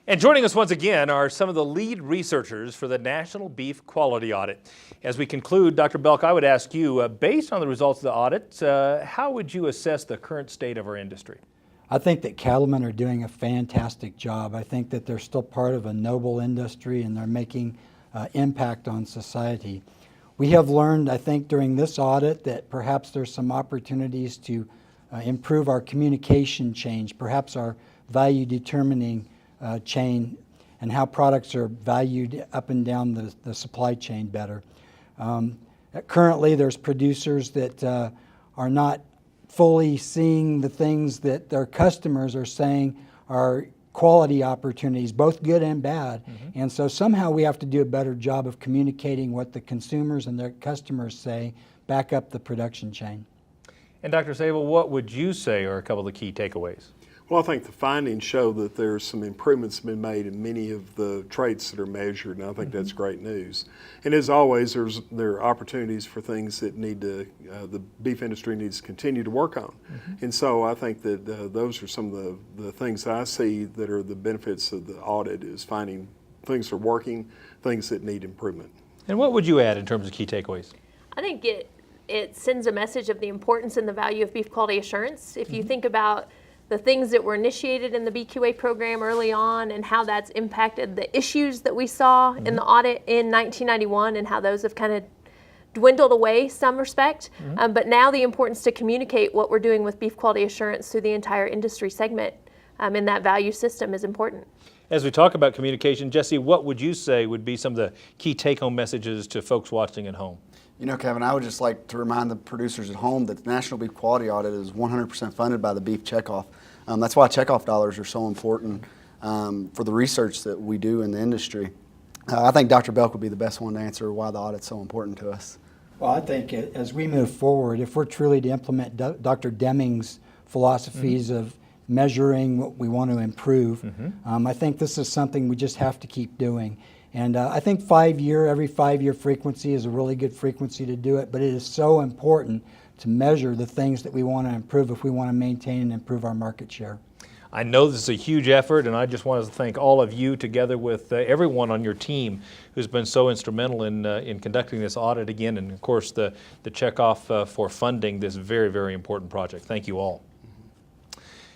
And joining us once again are some of the lead researchers for the National Beef Quality Audit. As we conclude, Dr. Belk, I would ask you, based on the results of the audit, how would you assess the current state of our industry? I think that cattlemen are doing a fantastic job. I think that they're still part of a noble industry and they're making impact on society. We have learned, I think, during this audit that perhaps there's some opportunities to improve our communication chain, perhaps our value determining chain, and how products are valued up and down the supply chain better. Currently, there's producers that are not fully seeing the things that their customers are saying are quality opportunities, both good and bad. And so somehow we have to do a better job of communicating what the consumers and their customers say back up the production chain. And Dr. Sable, what would you say are a couple of the key takeaways? Well, I think the findings show that there's some improvements been made in many of the traits that are measured, and I think that's great news. And as always, there are opportunities for things that the beef industry needs to continue to work on. And so I think that those are some of the things that I see that are the benefits of the audit, is finding things that are working, things that need improvement. And what would you add in terms of key takeaways? I think it sends a message of the importance and the value of beef quality assurance. If you think about the things that were initiated in the BQA program early on and how that's impacted the issues that we saw in the audit in 1991 and how those have kind of dwindled away some respect. But now the importance to communicate what we're doing with beef quality assurance through the entire industry segment in that value system is important. As we talk about communication, Jesse, what would you say would be some of the key take-home messages to folks watching at home? You know, Kevin, I would just like to remind the producers at home that the National Beef Quality Audit is 100% funded by the Beef Checkoff. That's why checkoff dollars are so important for the research that we do in the industry. I think Dr. Belk would be the best one to answer why the audit's so important to us. Well, I think as we move forward, if we're truly to implement Dr. Deming's philosophies of measuring what we want to improve, I think this is something we just have to keep doing. And I think every 5-year frequency is a really good frequency to do it, but it is so important to measure the things that we want to improve if we want to maintain and improve our market share. I know this is a huge effort, and I just want to thank all of you together with everyone on your team who's been so instrumental in conducting this audit again, and of course the checkoff for funding this very, very important project. Thank you all.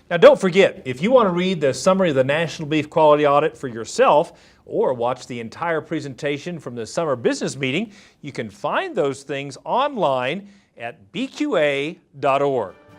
Now don't forget, if you want to read the summary of the National Beef Quality Audit for yourself or watch the entire presentation from the summer business meeting, you can find those things online at bqa.org.